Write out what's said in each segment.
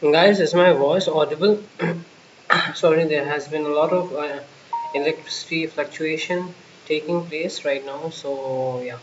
Guys, is my voice audible? Sorry, there has been a lot of electricity fluctuation taking place right now, so yeah.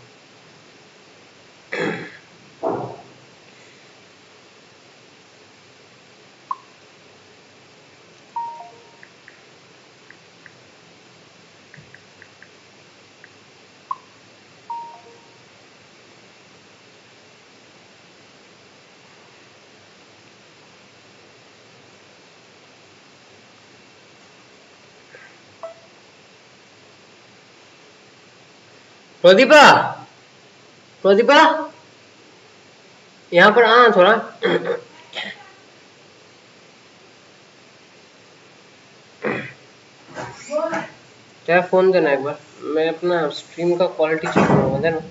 Pradeepa, Pradeepa, यहाँ पर आ थोड़ा। क्या phone देना एक बार, मैं अपना स्ट्रीम का क्वालिटी चेक करूँगा, देना।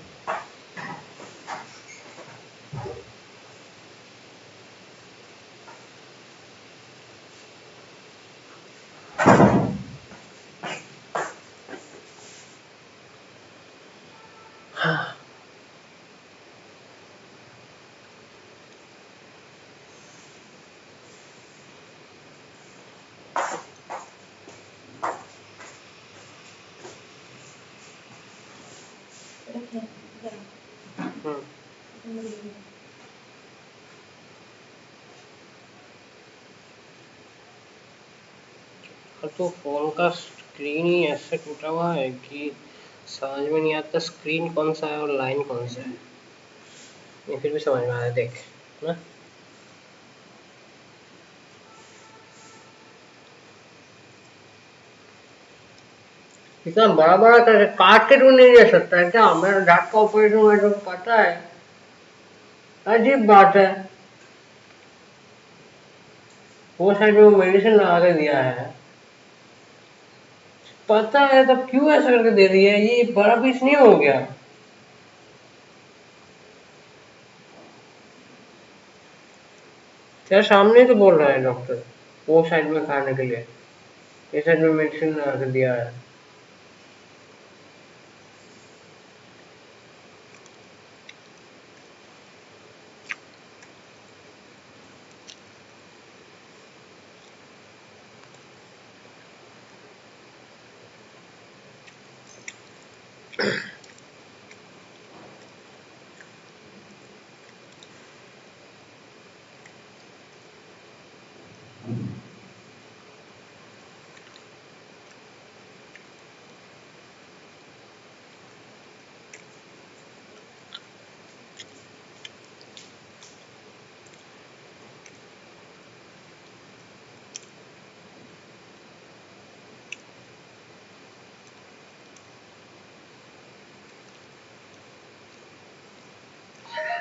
तो फोन का स्क्रीन ही ऐसे टूटा हुआ है कि समझ में नहीं आता स्क्रीन कौन सा है और लाइन कौन सा है। ये फिर भी समझ में आया, देख ना। इतना बड़ा बड़ा करके काट के तू नहीं दे सकता है क्या? मेरा दांत का ऑपरेशन है तो पता है, अजीब बात है। वो साइड में मेडिसिन लगा के दिया है, पता है, तब क्यों ऐसा करके दे रही है? ये बड़ा पीस नहीं हो गया? तेरे सामने तो बोल रहा है डॉक्टर, वो साइड में खाने के लिए, ये साइड में मेडिसिन लगा के दिया है।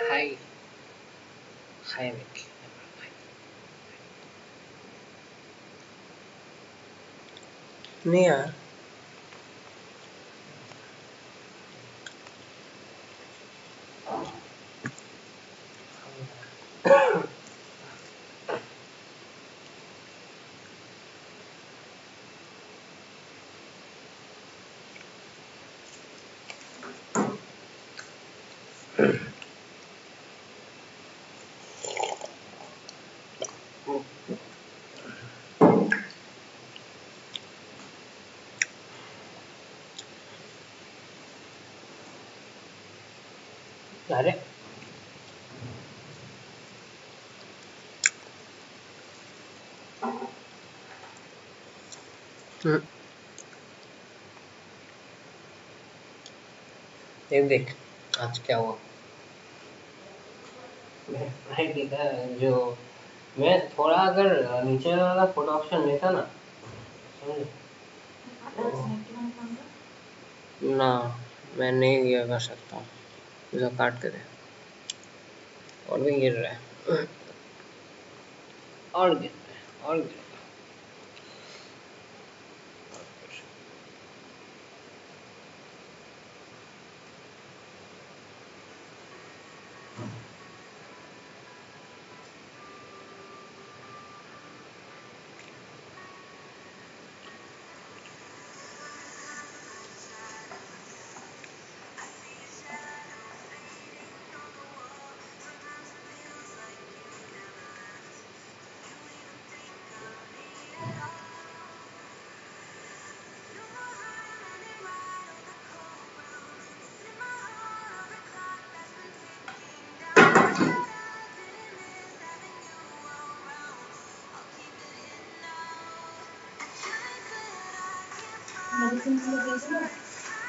हाय हाय विकी, नहीं यार, अरे ये देख आज क्या हुआ। भाई देखा, जो मैं थोड़ा अगर नीचे वाला फोटो ऑप्शन लेता ना, समझे ना, मैं नहीं ये कर सकता। इसे काटते थे और भी गिर रहा है और गिर रहा है और गिर रहा है।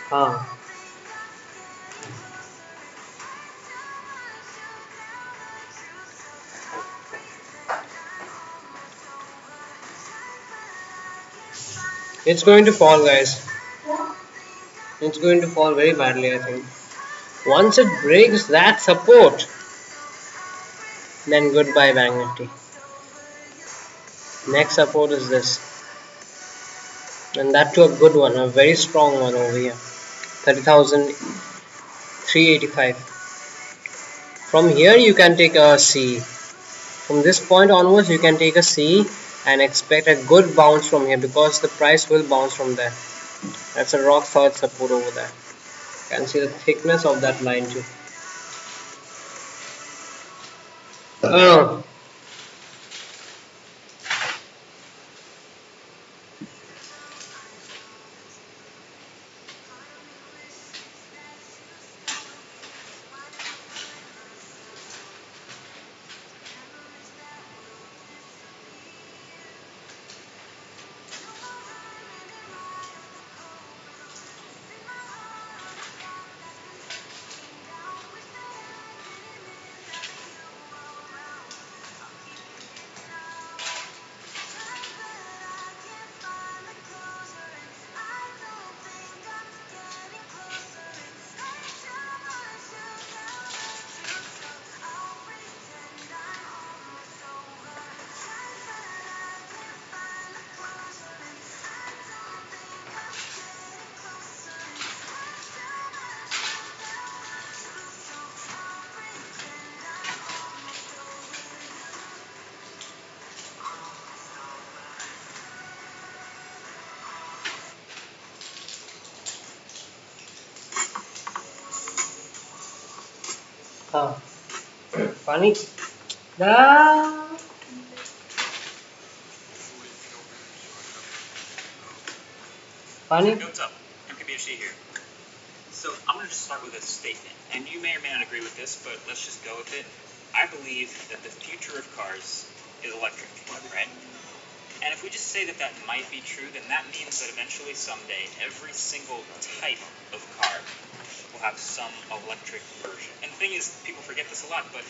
हाँ it's going to fall, guys. It's going to fall very badly, I think. Once it breaks that support, then goodbye Bank Nifty. Next support is this, and that too a good one, a very strong one over here. 30,385. From here you can take a C. From this point onwards you can take a C and expect a good bounce from here, because the price will bounce from there. That's a rock solid support over there. You can see the thickness of that line too. हाँ पानी पानी What's up? MKBHD here. So I'm going to just start with a statement, and you may or may not agree with this, but let's just go with it. I believe that the future of cars is electric, right? And if we just say that that might be true, then that means that eventually someday every single type of car will have some electric version. And the thing is, people forget this a lot, but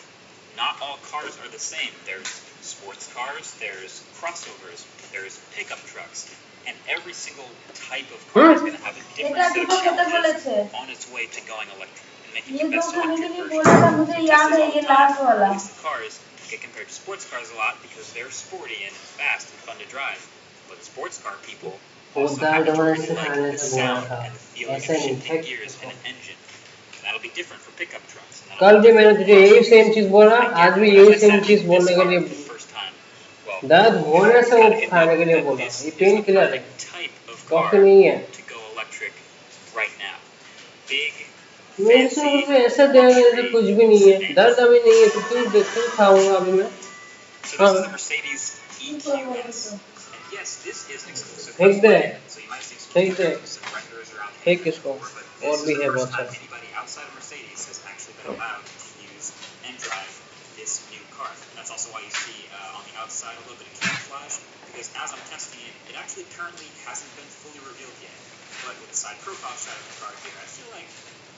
not all cars are the same. There's sports cars, there's crossovers, there's pickup trucks, and every single type of car is going to have a different set of challenges on its way to going electric and making the best electric version. We test this all the time. Because the cars get compared to sports cars a lot because they're sporty and fast and fun to drive. But sports car people also happen to really like the sound and the feeling of shifting gears in an engine. And that'll be different for pickup trucks. कल भी मैंने तुझे यही same चीज बोला, आज भी यही सेम चीज बोलने के लिए, दर्द होने से वो खाने के लिए बोला, ये पेन किलर है, कॉफी नहीं है। मेरे से मुझे ऐसा दे रहे कुछ भी नहीं है, दर्द अभी नहीं है, तो क्यों खाऊंगा अभी मैं? हाँ फेंक दे, फेंक दे, फेंक इसको, और भी है बहुत सारा। That's also why you see on the outside a little bit of camouflage, because as I'm testing it, it actually currently hasn't been fully revealed yet. But with the side profile shot of the car here, I feel like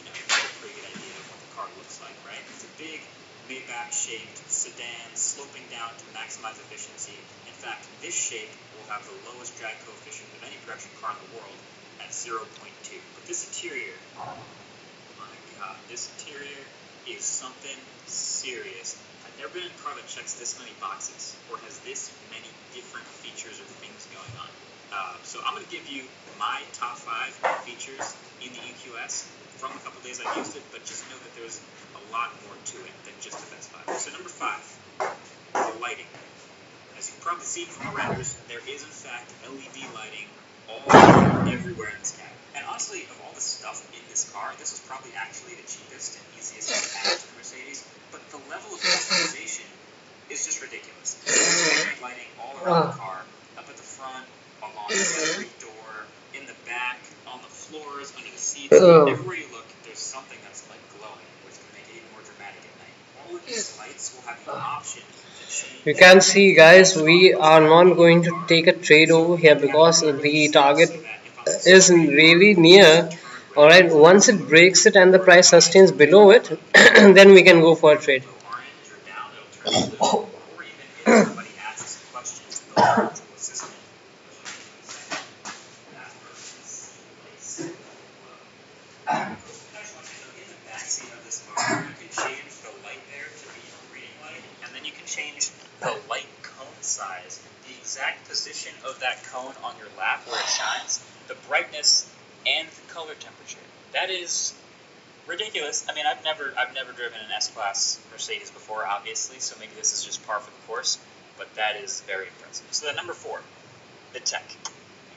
you get a pretty good idea of what the car looks like, right? It's a big Maybach-shaped sedan sloping down to maximize efficiency. In fact, this shape will have the lowest drag coefficient of any production car in the world at 0.2. But this interior, oh my god. This interior is something serious. I've never been in a car that checks this many boxes or has this many different features or things going on. So I'm going to give you my top 5 features in the EQS from a couple days I've used it, but just know that there's a lot more to it than just the best 5. So number 5, the lighting. As you can probably see from the renders, there is in fact LED lighting everywhere in this cabin. And honestly, of all the stuff in this car, this is probably actually the cheapest and easiest to add to the Mercedes. But the level of customization is just ridiculous. There's lighting all around the car, up at the front, along every door, in the back, on the floors, under the seats. Everywhere you look, there's something that's like glowing, which can make it even more dramatic at night. All of these lights will have the option to change. You can see, guys, we are not going to take a trade over here because the target is really near. Alright, once it breaks it and the price sustains below it, then we can go for a trade. Change the light cone size, the exact position of that cone on your lap where it shines, the brightness, and the color temperature. That is ridiculous. I mean, I've never driven an S-Class Mercedes before, obviously, so maybe this is just par for the course, but that is very impressive. So then number 4, the tech.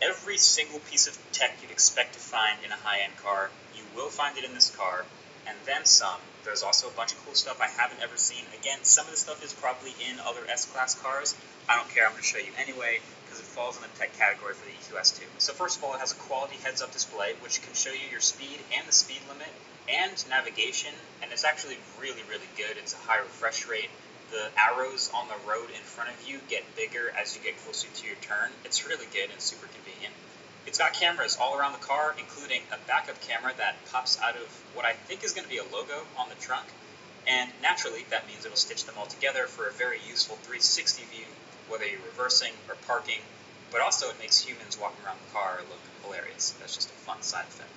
Every single piece of tech you'd expect to find in a high-end car, you will find it in this car, and then some. There's also a bunch of cool stuff I haven't ever seen. Again, some of the stuff is probably in other S-Class cars. I don't care, I'm going to show you anyway, because it falls in the tech category for the EQS too. So first of all, it has a quality heads-up display, which can show you your speed and the speed limit, and navigation, and it's actually really, really good. It's a high refresh rate. The arrows on the road in front of you get bigger as you get closer to your turn. It's really good and super convenient. It's got cameras all around the car, including a backup camera that pops out of what I think is going to be a logo on the trunk. And naturally, that means it'll stitch them all together for a very useful 360 view, whether you're reversing or parking. But also, it makes humans walking around the car look hilarious. That's just a fun side effect.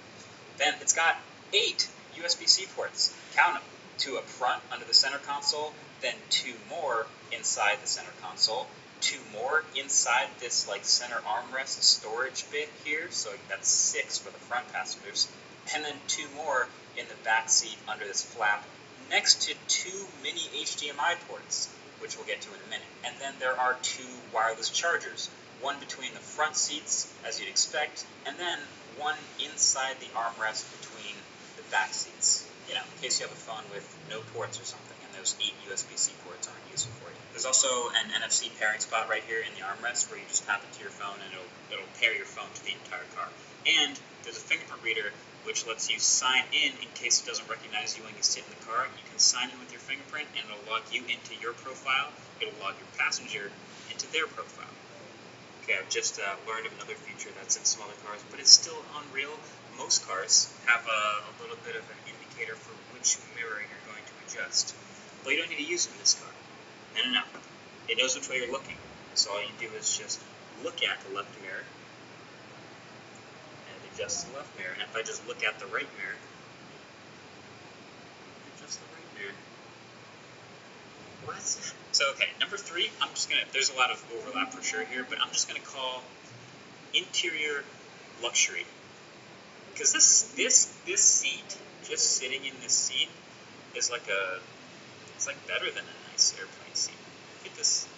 Then it's got 8 USB-C ports. Count them. 2 up front under the center console, then 2 more inside the center console. 2 more inside this like center armrest storage bit here, so that's 6 for the front passengers, and then 2 more in the back seat under this flap, next to 2 mini HDMI ports, which we'll get to in a minute. And then there are 2 wireless chargers, one between the front seats, as you'd expect, and then one inside the armrest between the back seats, you know, in case you have a phone with no ports or something, and those 8 USB-C ports aren't useful for you. There's also an NFC pairing spot right here in the armrest where you just tap it to your phone and it'll pair your phone to the entire car. And there's a fingerprint reader which lets you sign in case it doesn't recognize you when you sit in the car. You can sign in with your fingerprint and it'll log you into your profile. It'll log your passenger into their profile. Okay, I've just learned of another feature that's in some other cars, but it's still unreal. Most cars have a little bit of an indicator for which mirror you're going to adjust. Well, you don't need to use it in this car. No. It knows which way you're looking. So all you do is just look at the left mirror and adjust the left mirror. And if I just look at the right mirror, adjust the right mirror. What? So, okay, number 3, there's a lot of overlap for sure here, but I'm just going to call interior luxury. Because this seat, just sitting in this seat, is like it's like better than a nice airplane seat. Look at this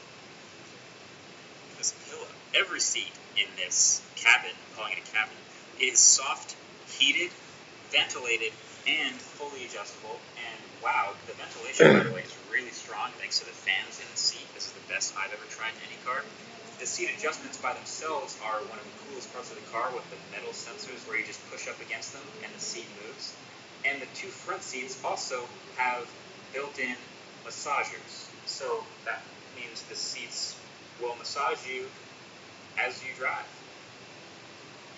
pillow. Every seat in this cabin, I'm calling it a cabin, is soft, heated, ventilated, and fully adjustable. And wow, the ventilation, by the way, is really strong thanks to the fans in the seat. This is the best I've ever tried in any car. The seat adjustments by themselves are one of the coolest parts of the car with the metal sensors where you just push up against them and the seat moves. And the 2 front seats also have built-in massagers. So that means the seats will massage you as you drive.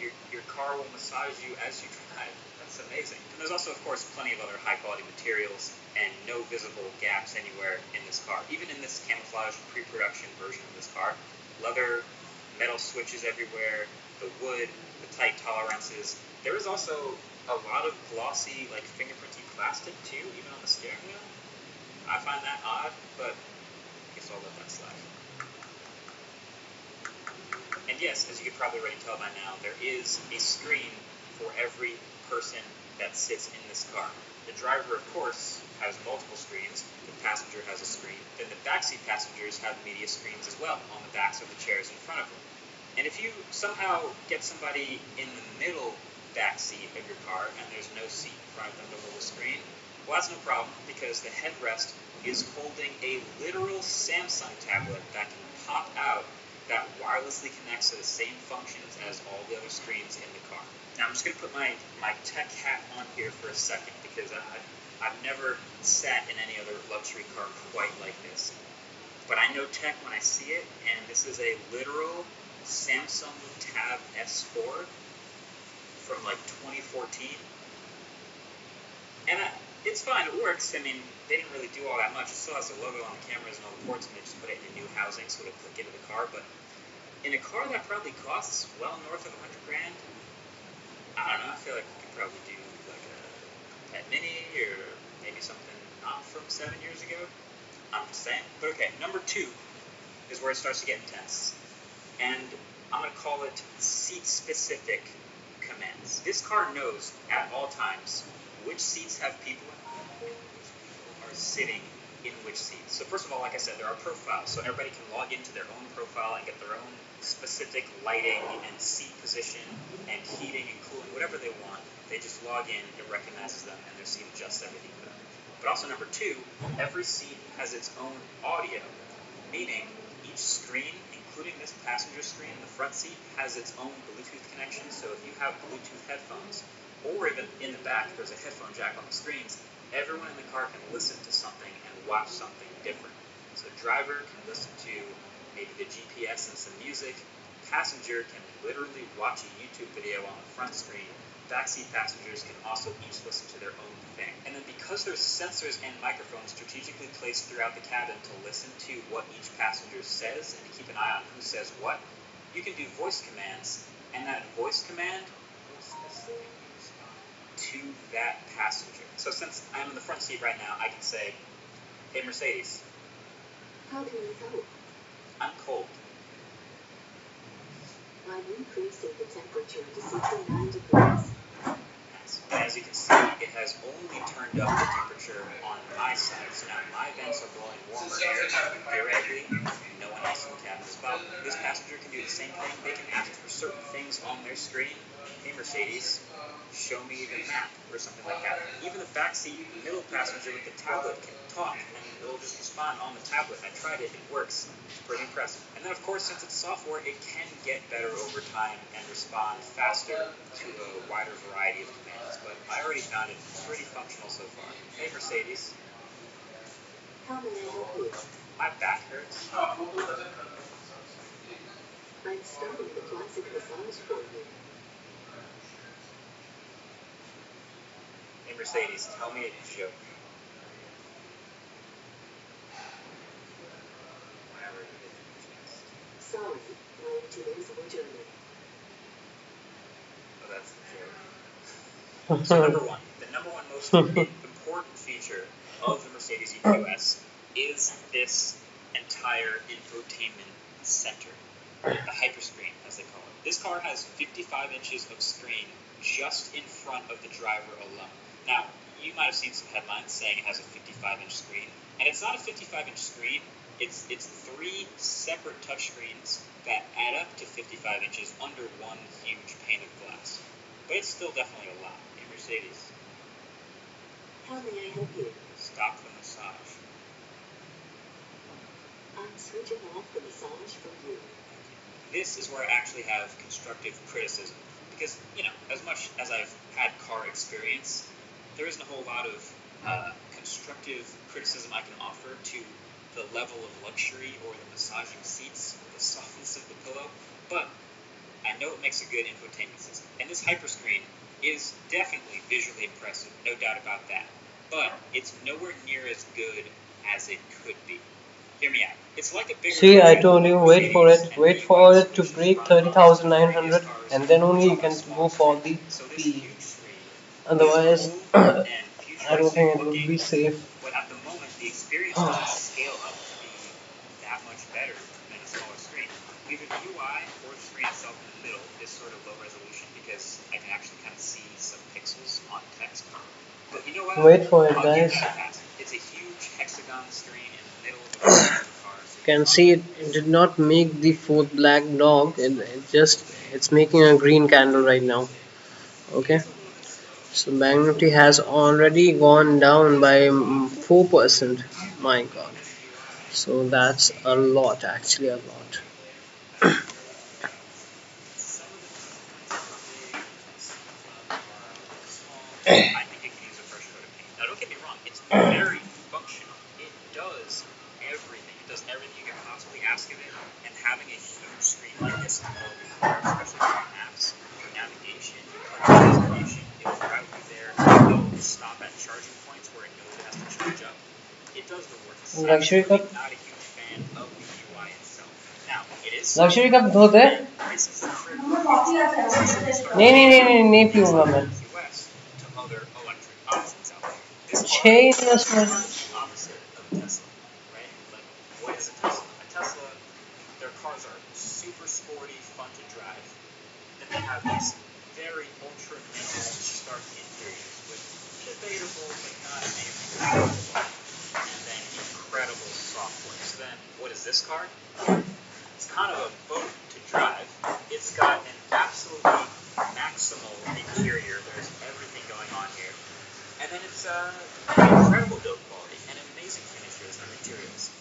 Your car will massage you as you drive. That's amazing. And there's also, of course, plenty of other high-quality materials and no visible gaps anywhere in this car. Even in this camouflage pre-production version of this car, leather, metal switches everywhere, the wood, the tight tolerances. There is also a lot of glossy, like fingerprinty plastic too, even on the steering wheel. I find that odd, but I guess I'll let that slide. And yes, as you could probably already tell by now, there is a screen for every person that sits in this car. The driver, of course, has multiple screens. The passenger has a screen. Then the backseat passengers have media screens as well on the backs of the chairs in front of them. And if you somehow get somebody in the middle backseat of your car and there's no seat in front of them to hold a screen, well, that's no problem because the headrest is holding a literal Samsung tablet that can pop out that wirelessly connects to the same functions as all the other screens in the car. Now I'm just going to put my tech hat on here for a second because I've never sat in any other luxury car quite like this. But I know tech when I see it, and this is a literal Samsung Tab S4 from like 2014. And it's fine, it works. I mean, they didn't really do all that much. It still has the logo on the cameras and all the ports, and they just put it in a new housing so it'll click into the car. But in a car that probably costs well north of 100 grand, I don't know, I feel like you could probably do like a Pet Mini or maybe something not from 7 years ago. I'm just saying. But okay, number 2 is where it starts to get intense. And I'm going to call it seat-specific commands. This car knows at all times which seats have people in them, which people are sitting in which seats. So first of all, like I said, there are profiles, so everybody can log into their own profile and get their own specific lighting and seat position and heating and cooling, whatever they want. They just log in, it recognizes them, and their seat adjusts everything for them. But also number 2, every seat has its own audio, meaning each screen, including this passenger screen in the front seat, has its own Bluetooth connection. So if you have Bluetooth headphones, or even in the back, there's a headphone jack on the screens, everyone in the car can listen to something and watch something different. So the driver can listen to maybe the GPS and some music. Passenger can literally watch a YouTube video on the front screen. Backseat passengers can also each listen to their own thing. And then because there's sensors and microphones strategically placed throughout the cabin to listen to what each passenger says and to keep an eye on who says what, you can do voice commands, and that voice command will specifically respond to that passenger. So since I'm in the front seat right now, I can say, "Hey Mercedes, how can I help? I'm cold." I'm increasing the temperature to 69 degrees. And as you can see, it has only turned up the temperature on my side. So now my vents are blowing warmer air. Theoretically, no one else in the cabin is bothered. This passenger can do the same thing. They can ask for certain things on their screen. "Hey Mercedes, show me the map," or something like that. Even the backseat middle passenger with the tablet can talk, and it'll just respond on the tablet. I tried it, it works. It's pretty impressive. And then of course, since it's software, it can get better over time and respond faster to a wider variety of commands. But I already found it pretty functional so far. "Hey Mercedes, How may I help you? my back hurts." I'm starting the classic massage for you. "Hey Mercedes, tell me a joke." Whenever you get the chance. Sorry, my today's were German. Oh, that's the joke. So number 1, the number 1 most important feature of the Mercedes EQS is this entire infotainment center, the hyperscreen as they call it. This car has 55 inches of screen just in front of the driver alone. Now, you might have seen some headlines saying it has a 55-inch screen, and it's not a 55-inch screen. It's 3 separate touchscreens that add up to 55 inches under one huge pane of glass. But it's still definitely a lot. Hey Mercedes, How may I help you? stop the massage. I'm switching off the massage for you. This is where I actually have constructive criticism. Because, as much as I've had car experience, there isn't a whole lot of constructive criticism I can offer to the level of luxury or the massaging seats, or the softness of the pillow, but I know it makes a good infotainment system. And this hyperscreen is definitely visually impressive, no doubt about that. But it's nowhere near as good as it could be. Hear me out. It's like a bigger. See, I told you, wait for it to break 30,900, and then only you can go for the So this P. huge screen Otherwise, cool I and don't think futuristic it would looking, be safe. but at the moment the experience doesn't scale up to be that much better than a smaller screen. Either the UI or the screen itself in the middle is sort of low resolution because I can actually kind of see some pixels on text. But you know what? Wait for it, I'll give guys. that a pass. It's a huge hexagon screen in the middle of the car. You can see it did not make the fourth black dog. It's making a green candle right now. Okay. So Bank Nifty has already gone down by 4%. My God. So that's a lot, actually a lot. I think it can use a fresh coat of paint. Now, don't get me wrong, it's very functional. It does everything. It does everything you can possibly ask of it. And having a huge screen like this in the middle of your car, especially for maps, your navigation, your destination, it will route you there. It'll stop at charging points where it knows it has to charge up. It does the work. Luxury cup. I'm not a huge fan of the UI itself. Now, it is. Luxury cup धोते? This is the trick. नहीं पीऊंगा मैं. To other electric options out there. This छह car investment. is the opposite of a Tesla, right? Like, what is a Tesla? A Tesla, their cars are super sporty, fun to drive. Then they have these very ultra minimal, stark interiors with debatable but not anything powerful, and then incredible software. So then, what is this car? It's kind of a boat to drive. It's got an absolutely maximal interior. There's everything going on here. And then it's incredible build quality and amazing finishes and materials.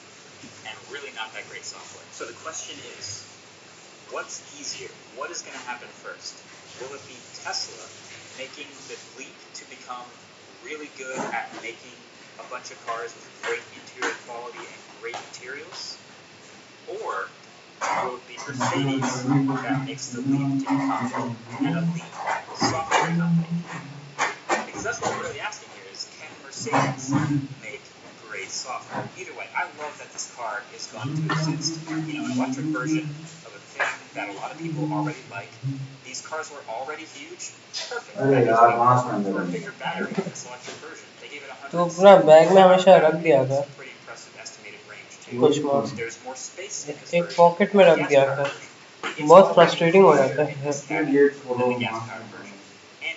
And really not that great software. So the question is, what's easier? What is going to happen first? Will it be Tesla making the leap to become really good at making a bunch of cars with great interior quality and great materials? Or will it be Mercedes that makes the leap to become an elite software company? Because that's what we're really asking here is, can Mercedes make great software? Either way, I love that this car is going to exist. You know, an electric version of a thing that a lot of people already like. These cars were already huge. Perfect. That means we can for a bigger battery in this electric version. They gave it 100. तो पूरा bag में हमेशा रख दिया था. Pretty impressive estimated range too. कुछ marks There's more space in this एक version. Pocket में रख दिया था. बहुत फ्रस्ट्रेटिंग हो जाता है. And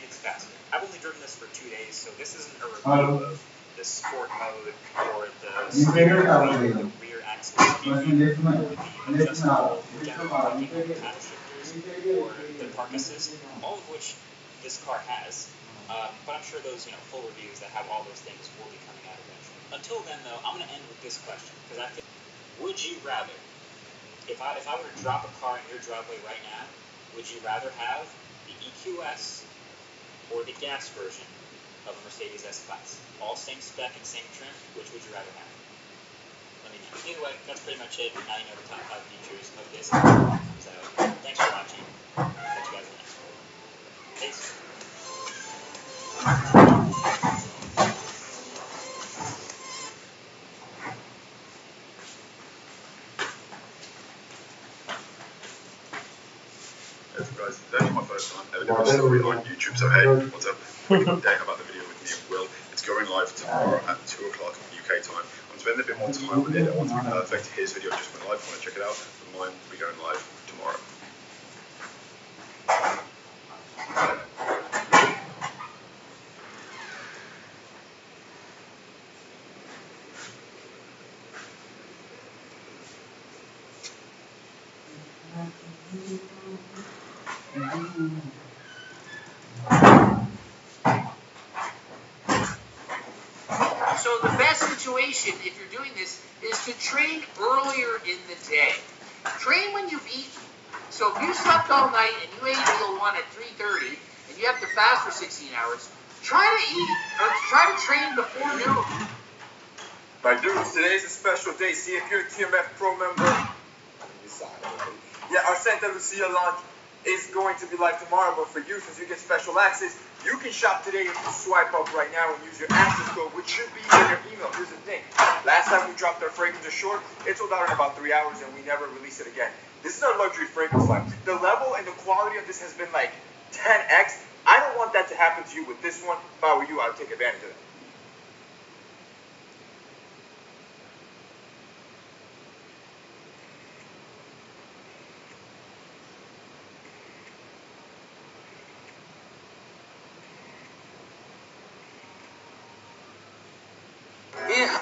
it's faster. I've only driven this for 2 days, so this isn't a review of the sport mode or the steering wheel, the rear axle steering, or the adjustable general parking paddle shifters, or the park assist, all of which this car has. But I'm sure those full reviews that have all those things will be coming out eventually. Until then, though, I'm going to end with this question because I think, would you rather? If I were to drop a car in your driveway right now, would you rather have the EQS or the gas version of a Mercedes S-Class? All same spec and same trim, which would you rather have? Let me know. Either way, that's pretty much it. Now you know the top 5 features of this and when it comes out. Thanks for watching. Catch you guys in the next one. Peace. Guys, it's actually my first time ever doing a story on YouTube, so hey, what's up? Quick update about the video with me and Will. It's going live tomorrow at 2 o'clock UK time. I'm spending a bit more time with it. I want to be perfect. His video just went live. If you want to check it out, but mine will be going live tomorrow. So the best situation, if you're doing this, is to train earlier in the day. Train when you've eaten. So if you slept all night and you ate meal 1 at 3:30 and you have to fast for 16 hours, try to eat or try to train before noon. My dudes, today's a special day. See if you're a TMF Pro member. Yeah, our Santa Lucia launch is going to be live tomorrow, but for you, since you get special access, you can shop today if you swipe up right now and use your access code, which should be in your email. Here's the thing. Last time we dropped our fragrance ashore, it sold out in about 3 hours and we never released it again. This is our luxury fragrance line. The level and the quality of this has been like 10x I don't want that to happen to you with this one. If I were you, I would take advantage of that. Yeah.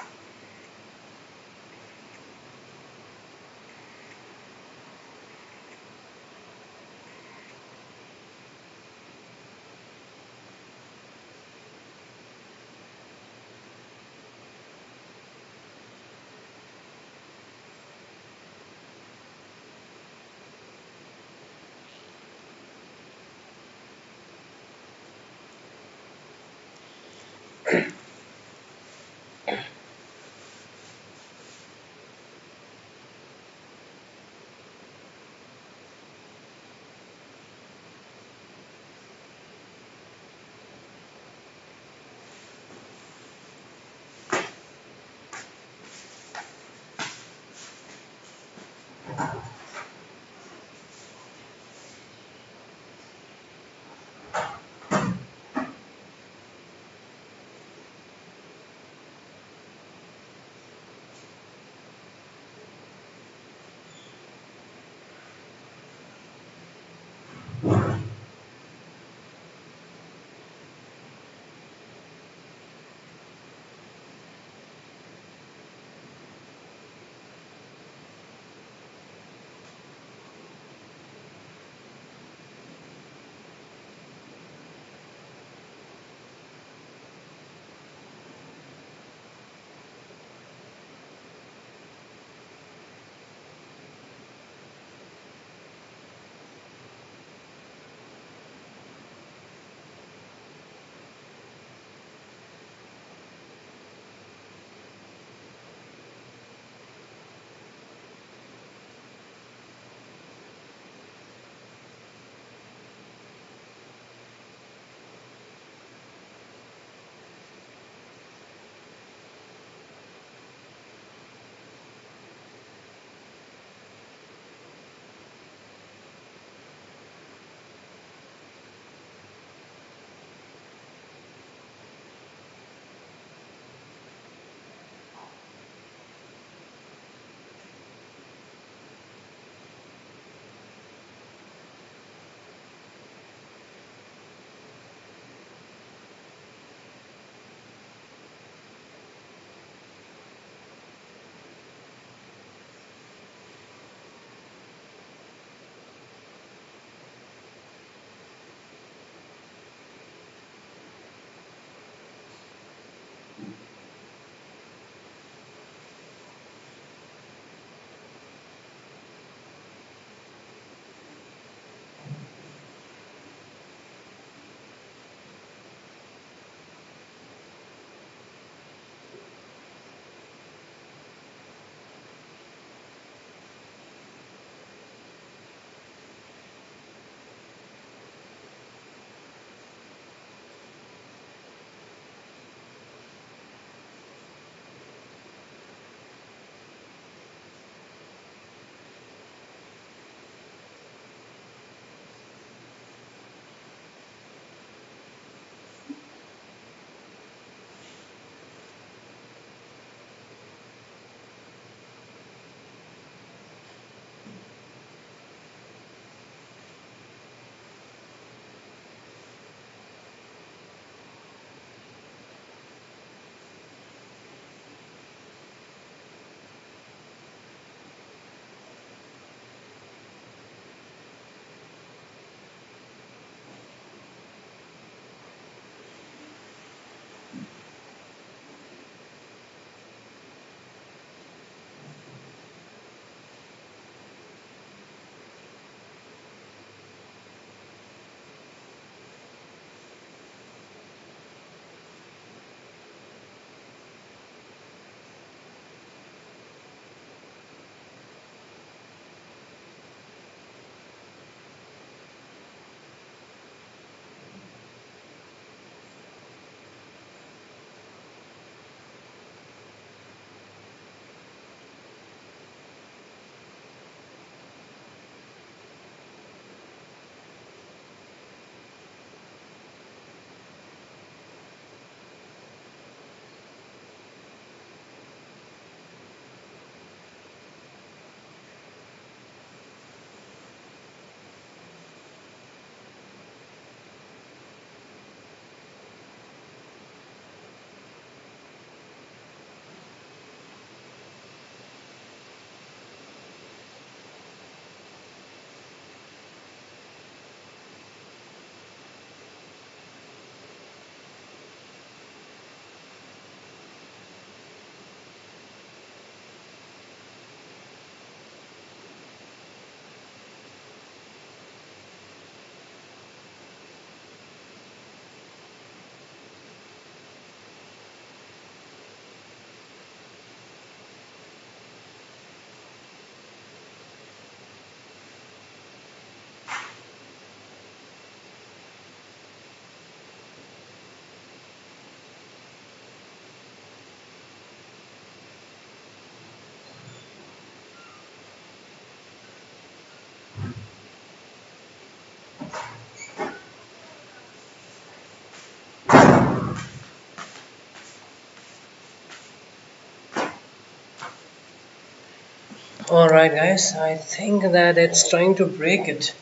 Alright guys, I think that it's trying to break it.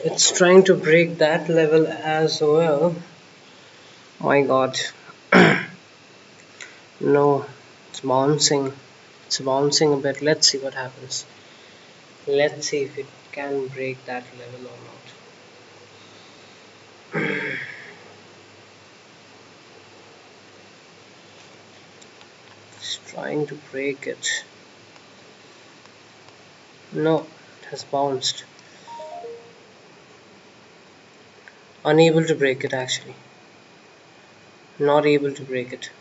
It's trying to break that level as well. My god. No, it's bouncing. It's bouncing a bit. Let's see what happens. Let's see if it can break that level or not. It's trying to break it. No, it has bounced. Unable to break it actually. Not able to break it.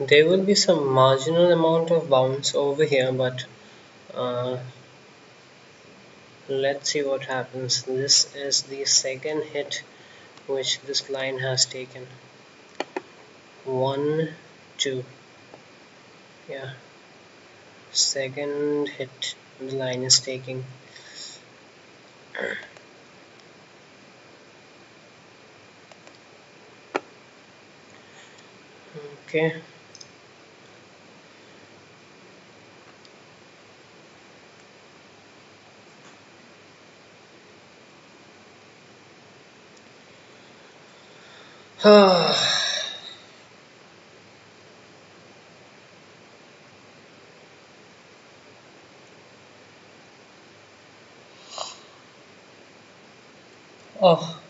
There will be some marginal amount of bounce over here, but let's see what happens. This is the second hit which this line has taken. 1, 2. Yeah, second hit the line is taking. Okay. Oh,